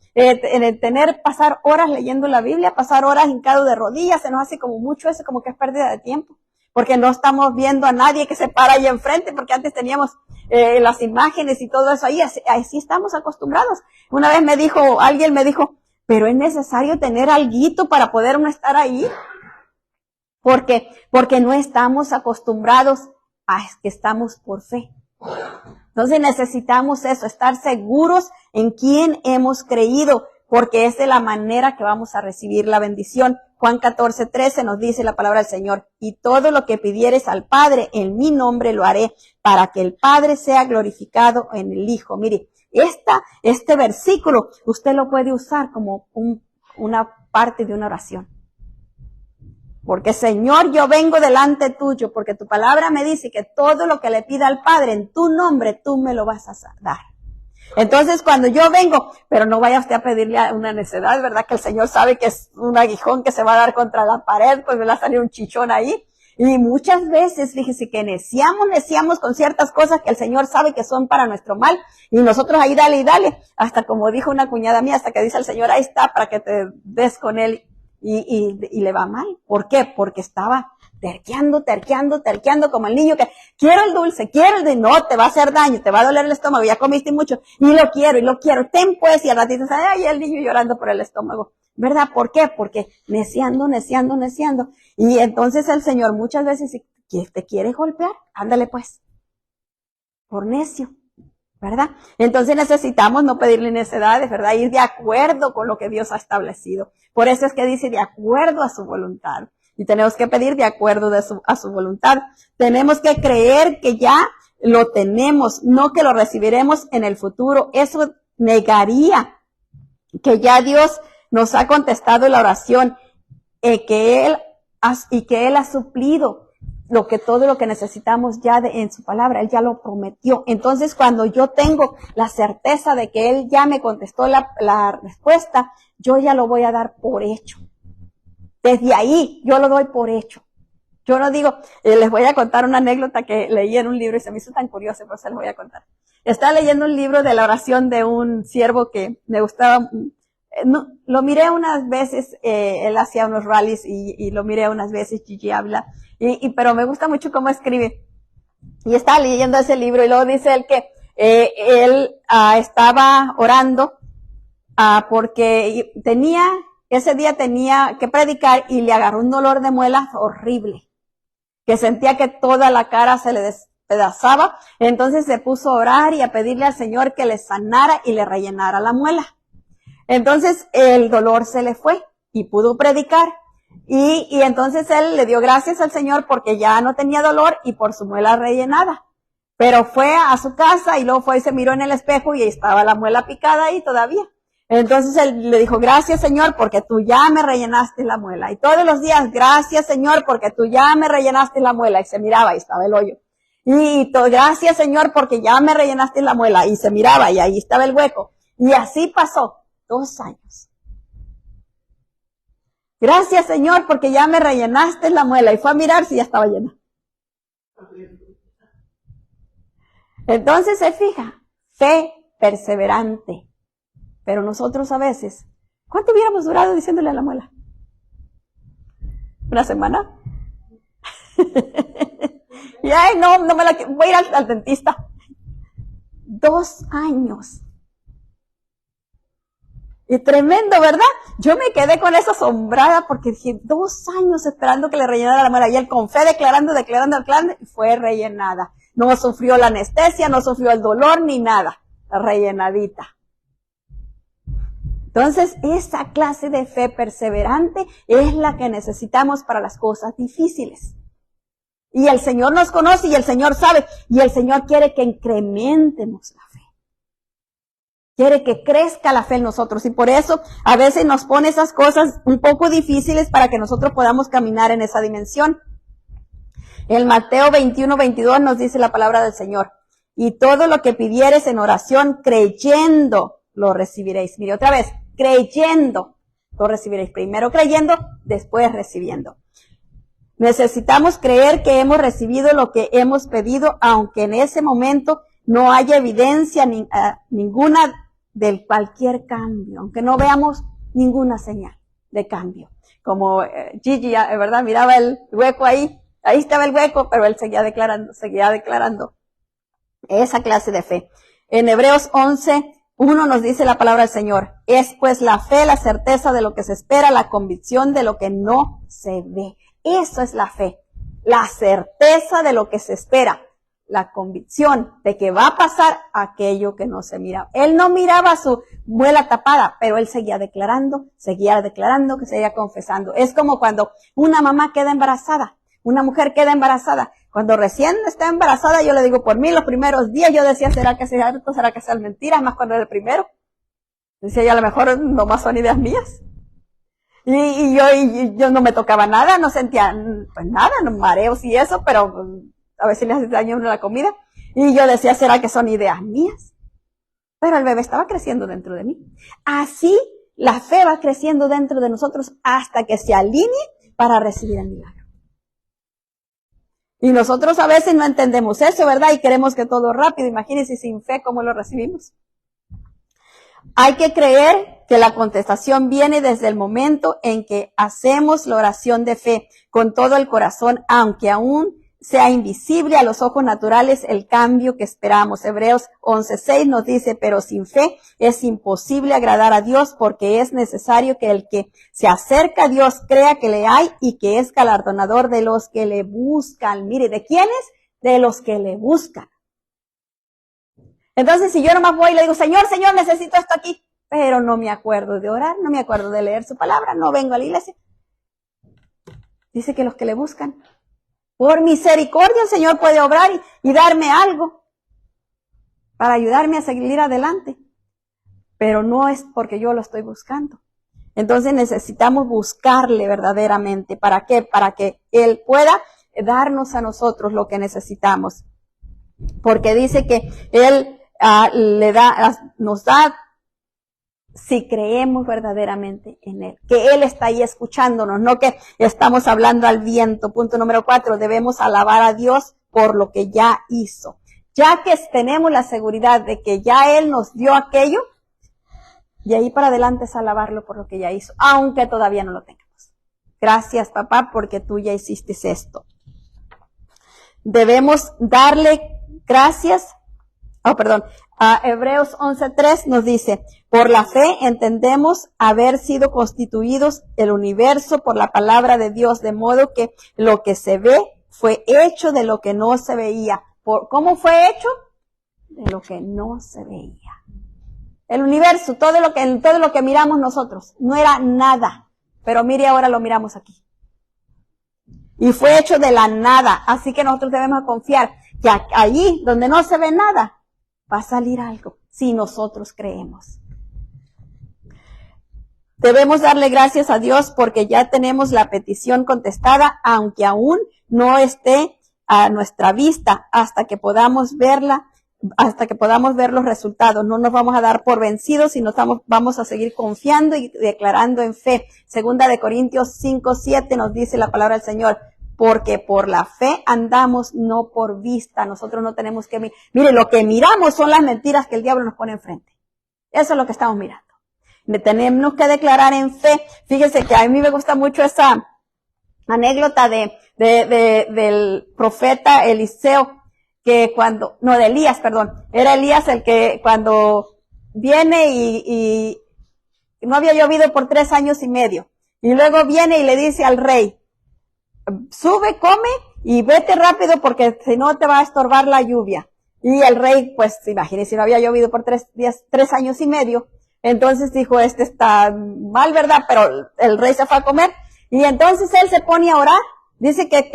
[SPEAKER 1] pasar horas leyendo la Biblia, pasar horas hincado de rodillas, se nos hace como mucho eso, como que es pérdida de tiempo. Porque no estamos viendo a nadie que se para ahí enfrente, porque antes teníamos las imágenes y todo eso ahí, así estamos acostumbrados. Una vez alguien me dijo, pero es necesario tener alguito para poder uno estar ahí, porque no estamos acostumbrados a que estamos por fe. Entonces necesitamos eso, estar seguros en quién hemos creído, porque es de la manera que vamos a recibir la bendición. Juan 14:13 nos dice la palabra del Señor, y todo lo que pidieres al Padre en mi nombre lo haré, para que el Padre sea glorificado en el Hijo. Mire, este versículo usted lo puede usar como una parte de una oración. Porque Señor, yo vengo delante tuyo, porque tu palabra me dice que todo lo que le pida al Padre en tu nombre, tú me lo vas a dar. Entonces, cuando yo vengo, pero no vaya usted a pedirle una necedad, ¿verdad? Que el Señor sabe que es un aguijón que se va a dar contra la pared, pues me va a salir un chichón ahí. Y muchas veces, fíjese que neciamos con ciertas cosas que el Señor sabe que son para nuestro mal. Y nosotros ahí dale y dale. Hasta como dijo una cuñada mía, hasta que dice el Señor, ahí está, para que te des con él. Y le va mal. ¿Por qué? Porque estaba terqueando como el niño que quiero el dulce, no, te va a hacer daño, te va a doler el estómago, ya comiste mucho, y lo quiero, ten pues, y al ratito, ay, el niño llorando por el estómago, ¿verdad? ¿Por qué? Porque neciando, y entonces el Señor muchas veces, si te quiere golpear, ándale pues, por necio, ¿verdad? Entonces necesitamos no pedirle necedades, ¿verdad? Ir de acuerdo con lo que Dios ha establecido. Por eso es que dice de acuerdo a su voluntad. Y tenemos que pedir de acuerdo a su voluntad. Tenemos que creer que ya lo tenemos, no que lo recibiremos en el futuro. Eso negaría que ya Dios nos ha contestado la oración que Él ha suplido todo lo que necesitamos ya en su palabra. Él ya lo prometió. Entonces, cuando yo tengo la certeza de que Él ya me contestó la respuesta, yo ya lo voy a dar por hecho. Desde ahí, yo lo doy por hecho. Yo no digo, les voy a contar una anécdota que leí en un libro y se me hizo tan curioso, por eso les voy a contar. Estaba leyendo un libro de la oración de un siervo que me gustaba. Lo miré unas veces, él hacía unos rallies y lo miré unas veces, Gigi habla, pero me gusta mucho cómo escribe. Y estaba leyendo ese libro y luego dice él que él estaba orando porque ese día tenía que predicar y le agarró un dolor de muelas horrible, que sentía que toda la cara se le despedazaba. Entonces se puso a orar y a pedirle al Señor que le sanara y le rellenara la muela. Entonces el dolor se le fue y pudo predicar. Y entonces él le dio gracias al Señor porque ya no tenía dolor y por su muela rellenada. Pero fue a su casa y luego fue y se miró en el espejo y ahí estaba la muela picada ahí todavía. Entonces él le dijo, gracias Señor porque tú ya me rellenaste la muela. Y todos los días, gracias Señor porque tú ya me rellenaste la muela. Y se miraba, ahí estaba el hoyo. Y gracias Señor porque ya me rellenaste la muela. Y se miraba y ahí estaba el hueco. Y así pasó 2 años. Gracias Señor porque ya me rellenaste la muela. Y fue a mirar si ya estaba llena. Entonces se fija, fe perseverante. Pero nosotros a veces, ¿cuánto hubiéramos durado diciéndole a la muela? ¿Una semana? Y ay, no me la voy a ir al dentista. 2 años. Y tremendo, ¿verdad? Yo me quedé con eso asombrada porque dije, 2 años esperando que le rellenara la muela. Y él con fe declarando, y fue rellenada. No sufrió la anestesia, no sufrió el dolor ni nada. rellenadita. Entonces, esa clase de fe perseverante es la que necesitamos para las cosas difíciles. Y el Señor nos conoce y el Señor sabe. Y el Señor quiere que incrementemos la fe. Quiere que crezca la fe en nosotros. Y por eso a veces nos pone esas cosas un poco difíciles para que nosotros podamos caminar en esa dimensión. En Mateo 21:22 nos dice la palabra del Señor. Y todo lo que pidieres en oración, creyendo, lo recibiréis. Mire otra vez, creyendo, lo recibiréis. Primero creyendo, después recibiendo. Necesitamos creer que hemos recibido lo que hemos pedido, aunque en ese momento no haya evidencia ninguna de cualquier cambio, aunque no veamos ninguna señal de cambio. Como Gigi, ¿verdad? Miraba el hueco ahí estaba el hueco, pero él seguía declarando esa clase de fe. En Hebreos 11:1 nos dice la palabra del Señor, es pues la fe, la certeza de lo que se espera, la convicción de lo que no se ve. Eso es la fe, la certeza de lo que se espera, la convicción de que va a pasar aquello que no se mira. Él no miraba su muela tapada, pero él seguía declarando, que seguía confesando. Es como cuando una mamá queda embarazada, una mujer queda embarazada. Cuando recién está embarazada, yo le digo, por mí los primeros días yo decía, ¿será que sea cierto? ¿Será que sean mentiras? Más cuando era el primero. Decía, y a lo mejor nomás son ideas mías. Y yo no me tocaba nada, no sentía pues nada, no mareos y eso, pero a veces le hace daño a uno la comida. Y yo decía, ¿será que son ideas mías? Pero el bebé estaba creciendo dentro de mí. Así la fe va creciendo dentro de nosotros hasta que se alinee para recibir el milagro. Y nosotros a veces no entendemos eso, ¿verdad? Y queremos que todo rápido. Imagínense sin fe cómo lo recibimos. Hay que creer que la contestación viene desde el momento en que hacemos la oración de fe con todo el corazón, aunque aún sea invisible a los ojos naturales el cambio que esperamos. Hebreos 11:6 nos dice, pero sin fe es imposible agradar a Dios porque es necesario que el que se acerca a Dios crea que le hay y que es galardonador de los que le buscan. Mire, ¿de quiénes? De los que le buscan. Entonces, si yo nomás voy y le digo, Señor, necesito esto aquí, pero no me acuerdo de orar, no me acuerdo de leer su palabra, no vengo a la iglesia. Dice que los que le buscan. Por misericordia el Señor puede obrar y darme algo para ayudarme a seguir adelante. Pero no es porque yo lo estoy buscando. Entonces necesitamos buscarle verdaderamente. ¿Para qué? Para que Él pueda darnos a nosotros lo que necesitamos. Porque dice que Él nos da si creemos verdaderamente en Él, que Él está ahí escuchándonos, no que estamos hablando al viento. Punto número 4, debemos alabar a Dios por lo que ya hizo. Ya que tenemos la seguridad de que ya Él nos dio aquello, de ahí para adelante es alabarlo por lo que ya hizo, aunque todavía no lo tengamos. Gracias, papá, porque tú ya hiciste esto. Debemos darle gracias. Hebreos 11:3 nos dice, por la fe entendemos haber sido constituidos el universo por la palabra de Dios, de modo que lo que se ve fue hecho de lo que no se veía. ¿Cómo fue hecho? De lo que no se veía. El universo, todo lo que miramos nosotros, no era nada, pero mire ahora lo miramos aquí. Y fue hecho de la nada, así que nosotros debemos confiar que allí donde no se ve nada, va a salir algo, si nosotros creemos. Debemos darle gracias a Dios porque ya tenemos la petición contestada, aunque aún no esté a nuestra vista, hasta que podamos ver los resultados. No nos vamos a dar por vencidos, sino vamos a seguir confiando y declarando en fe. Segunda de Corintios 5:7 nos dice la palabra del Señor, porque por la fe andamos, no por vista. Nosotros no tenemos que mire, lo que miramos son las mentiras que el diablo nos pone enfrente. Eso es lo que estamos mirando. Tenemos que declarar en fe. Fíjese que a mí me gusta mucho esa anécdota del profeta Eliseo, que de Elías, era Elías el que cuando viene y no había llovido por 3 años y medio, y luego viene y le dice al rey, sube, come y vete rápido porque si no te va a estorbar la lluvia. Y el rey, pues, imagínense, no había llovido por 3 años y medio. Entonces dijo, este está mal, ¿verdad? Pero el rey se fue a comer. Y entonces él se pone a orar. Dice que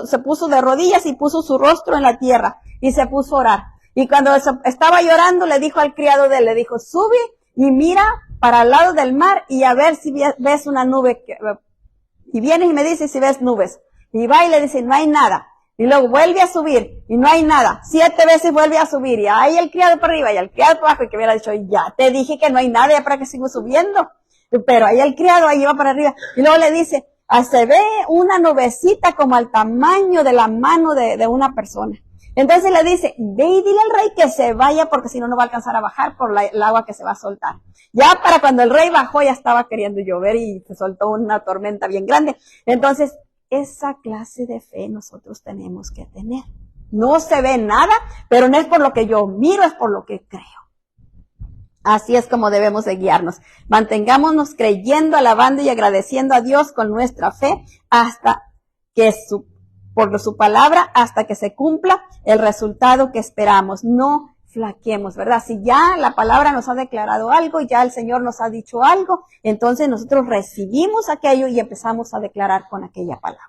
[SPEAKER 1] se puso de rodillas y puso su rostro en la tierra. Y se puso a orar. Y cuando estaba llorando, le dijo al criado de él, le dijo, sube y mira para el lado del mar y a ver si ves una nube. Y vienes y me dices si ves nubes. Y va y le dice, no hay nada. Y luego vuelve a subir y no hay nada. 7 veces vuelve a subir y ahí el criado para arriba y el criado para abajo, y que hubiera dicho, ya te dije que no hay nada, ya para que sigo subiendo. Pero ahí el criado ahí va para arriba. Y luego le dice, se ve una nubecita como al tamaño de la mano de una persona. Entonces le dice, ve y dile al rey que se vaya porque si no, no va a alcanzar a bajar por el agua que se va a soltar. Ya para cuando el rey bajó ya estaba queriendo llover y se soltó una tormenta bien grande. Entonces, esa clase de fe nosotros tenemos que tener. No se ve nada, pero no es por lo que yo miro, es por lo que creo. Así es como debemos de guiarnos. Mantengámonos creyendo, alabando y agradeciendo a Dios con nuestra fe hasta que por su palabra, hasta que se cumpla el resultado que esperamos. No flaqueemos, ¿verdad? Si ya la palabra nos ha declarado algo, ya el Señor nos ha dicho algo, entonces nosotros recibimos aquello y empezamos a declarar con aquella palabra.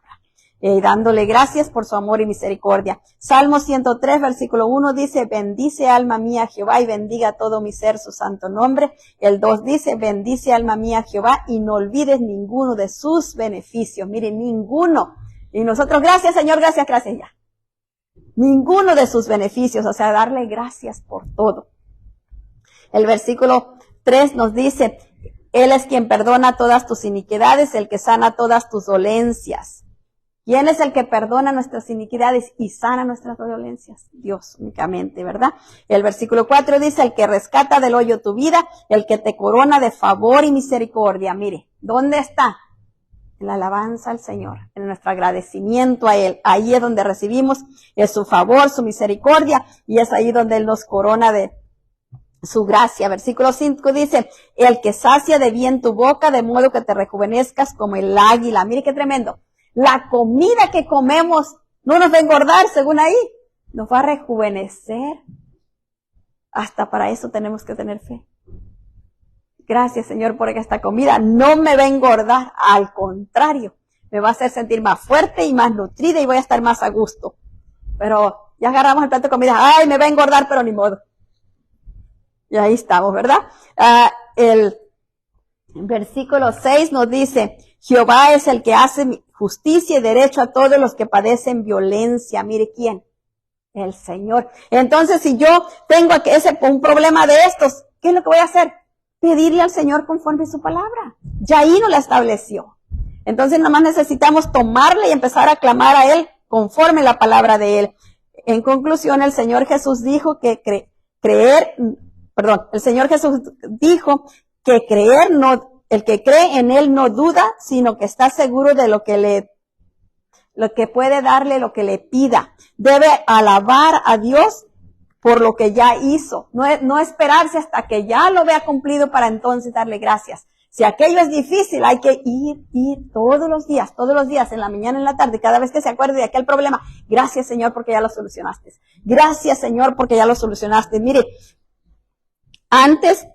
[SPEAKER 1] Dándole gracias por su amor y misericordia. Salmo 103, versículo 1 dice, bendice alma mía Jehová y bendiga todo mi ser su santo nombre. El 2 dice, bendice alma mía Jehová y no olvides ninguno de sus beneficios. Miren, ninguno. Y nosotros, gracias Señor, gracias ya. Ninguno de sus beneficios, o sea, darle gracias por todo. El versículo 3 nos dice, Él es quien perdona todas tus iniquidades, el que sana todas tus dolencias. ¿Quién es el que perdona nuestras iniquidades y sana nuestras dolencias? Dios únicamente, ¿verdad? El versículo 4 dice, el que rescata del hoyo tu vida, el que te corona de favor y misericordia. Mire, ¿dónde está? En la alabanza al Señor, en nuestro agradecimiento a Él. Ahí es donde recibimos su favor, su misericordia, y es ahí donde Él nos corona de su gracia. Versículo 5 dice, el que sacia de bien tu boca, de modo que te rejuvenezcas como el águila. Mire qué tremendo. La comida que comemos no nos va a engordar, según ahí, nos va a rejuvenecer. Hasta para eso tenemos que tener fe. Gracias, Señor, porque esta comida no me va a engordar. Al contrario, me va a hacer sentir más fuerte y más nutrida y voy a estar más a gusto. Pero ya agarramos el plato de comida. Ay, me va a engordar, pero ni modo. Y ahí estamos, ¿verdad? El versículo 6 nos dice, Jehová es el que hace justicia y derecho a todos los que padecen violencia. Mire quién. El Señor. Entonces, si yo tengo un problema de estos, ¿qué es lo que voy a hacer? Pedirle al Señor conforme a su palabra. Ya ahí nos la estableció. Entonces, nada más necesitamos tomarle y empezar a clamar a Él conforme a la palabra de Él. En conclusión, el Señor Jesús dijo que el Señor Jesús dijo que el que cree en Él no duda, sino que está seguro de lo que puede darle lo que le pida. Debe alabar a Dios por lo que ya hizo. No esperarse hasta que ya lo vea cumplido para entonces darle gracias. Si aquello es difícil, hay que ir todos los días, en la mañana, en la tarde, cada vez que se acuerde de aquel problema. Gracias, Señor, porque ya lo solucionaste. Gracias, Señor, porque ya lo solucionaste. Mire, antes,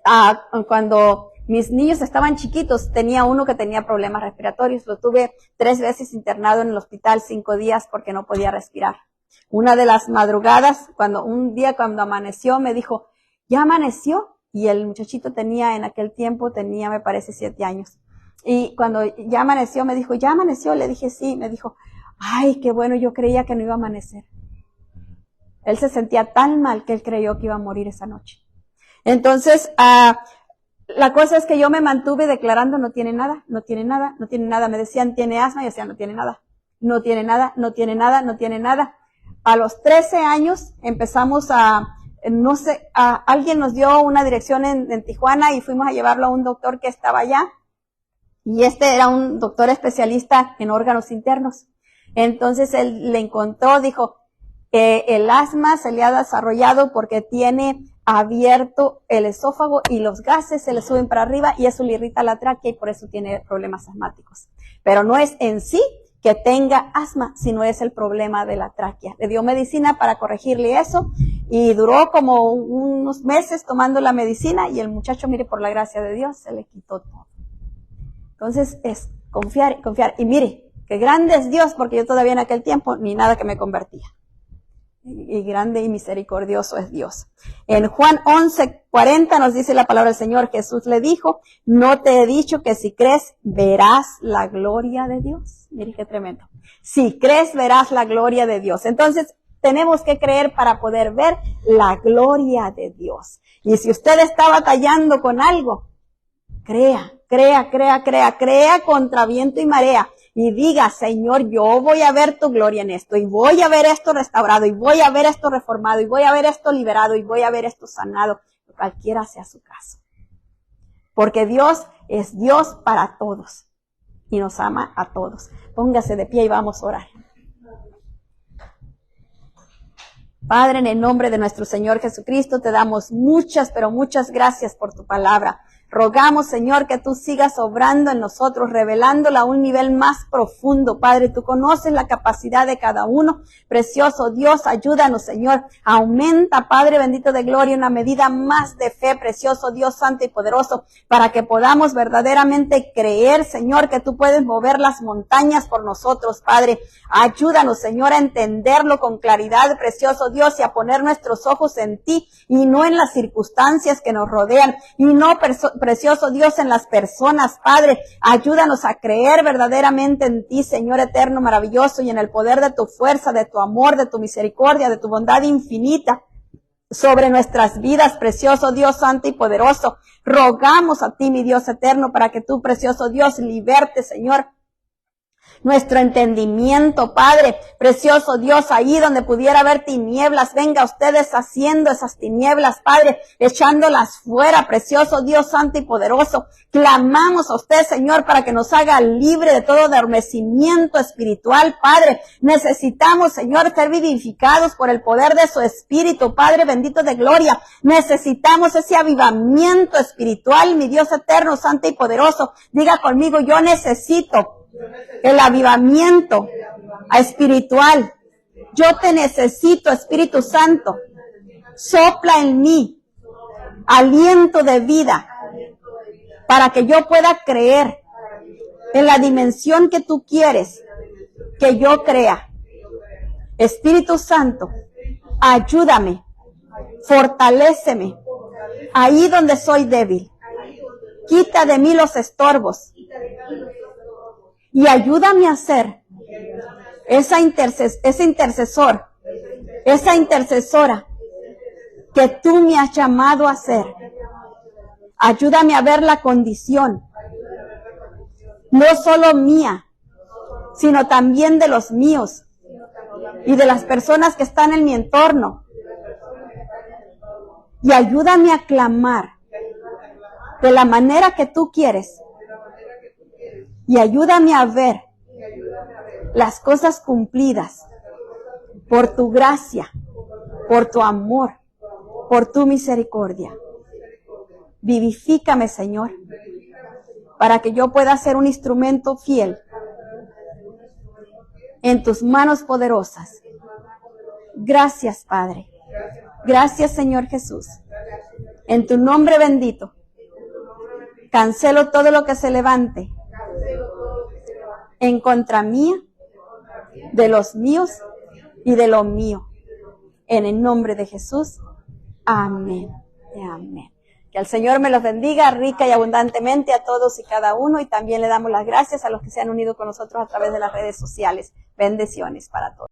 [SPEAKER 1] cuando mis niños estaban chiquitos, tenía uno que tenía problemas respiratorios. Lo tuve 3 veces internado en el hospital 5 días porque no podía respirar. Una de las madrugadas, un día cuando amaneció, me dijo, ¿ya amaneció? Y el muchachito en aquel tiempo me parece 7 años. Y cuando ya amaneció, me dijo, ¿ya amaneció? Le dije, sí. Me dijo, ay, qué bueno, yo creía que no iba a amanecer. Él se sentía tan mal que él creyó que iba a morir esa noche. Entonces, la cosa es que yo me mantuve declarando, no tiene nada. Me decían, ¿tiene asma? Y yo decía, no tiene nada. A los 13 años empezamos alguien nos dio una dirección en Tijuana y fuimos a llevarlo a un doctor que estaba allá. Y era un doctor especialista en órganos internos. Entonces él le encontró, dijo, el asma se le ha desarrollado porque tiene abierto el esófago y los gases se le suben para arriba y eso le irrita la tráquea y por eso tiene problemas asmáticos. Pero no es en sí que tenga asma, sino es el problema de la tráquea. Le dio medicina para corregirle eso Y duró como unos meses tomando la medicina y el muchacho, mire, por la gracia de Dios, se le quitó todo. Entonces es confiar, confiar. Y mire, que grande es Dios, porque yo todavía en aquel tiempo ni nada que me convertía. Y grande y misericordioso es Dios. En Juan 11:40 nos dice la palabra del Señor, Jesús le dijo, no te he dicho que si crees verás la gloria de Dios. Mire qué tremendo. Si crees verás la gloria de Dios. Entonces tenemos que creer para poder ver la gloria de Dios. Y si usted está batallando con algo, crea contra viento y marea. Y diga, Señor, yo voy a ver tu gloria en esto, y voy a ver esto restaurado, y voy a ver esto reformado, y voy a ver esto liberado, y voy a ver esto sanado, cualquiera sea su caso. Porque Dios es Dios para todos, y nos ama a todos. Póngase de pie y vamos a orar. Padre, en el nombre de nuestro Señor Jesucristo, te damos muchas, pero muchas gracias por tu palabra. Rogamos, Señor, que tú sigas obrando en nosotros, revelándola a un nivel más profundo. Padre, tú conoces la capacidad de cada uno. Precioso Dios, ayúdanos, Señor. Aumenta, Padre bendito de gloria, una medida más de fe, precioso Dios santo y poderoso, para que podamos verdaderamente creer, Señor, que tú puedes mover las montañas por nosotros, Padre. Ayúdanos, Señor, a entenderlo con claridad, precioso Dios, y a poner nuestros ojos en ti y no en las circunstancias que nos rodean, y no precioso Dios, en las personas, Padre. Ayúdanos a creer verdaderamente en ti, Señor eterno, maravilloso, y en el poder de tu fuerza, de tu amor, de tu misericordia, de tu bondad infinita sobre nuestras vidas, precioso Dios santo y poderoso. Rogamos a ti, mi Dios eterno, para que tú, precioso Dios, liberte, Señor, nuestro entendimiento, Padre, precioso Dios, ahí donde pudiera haber tinieblas, venga ustedes haciendo esas tinieblas, Padre, echándolas fuera, precioso Dios santo y poderoso. Clamamos a usted, Señor, para que nos haga libre de todo adormecimiento espiritual, Padre. Necesitamos, Señor, ser vivificados por el poder de su Espíritu, Padre bendito de gloria. Necesitamos ese avivamiento espiritual, mi Dios eterno, santo y poderoso. Diga conmigo, yo necesito el avivamiento espiritual. Yo te necesito, Espíritu Santo. Sopla en mí aliento de vida para que yo pueda creer en la dimensión que tú quieres que yo crea. Espíritu Santo, ayúdame, fortaléceme ahí donde soy débil. Quita de mí los estorbos y ayúdame a ser ese intercesor, esa intercesora que tú me has llamado a ser. Ayúdame a ver la condición, no solo mía, sino también de los míos y de las personas que están en mi entorno. Y ayúdame a clamar de la manera que tú quieres. Y ayúdame a ver las cosas cumplidas por tu gracia, por tu amor, por tu misericordia. Vivifícame, Señor, para que yo pueda ser un instrumento fiel en tus manos poderosas. Gracias, Padre. Gracias, Señor Jesús. En tu nombre bendito, cancelo todo lo que se levante en contra mía, de los míos y de lo mío. En el nombre de Jesús. Amén. Amén. Que el Señor me los bendiga rica y abundantemente a todos y cada uno, y también le damos las gracias a los que se han unido con nosotros a través de las redes sociales. Bendiciones para todos.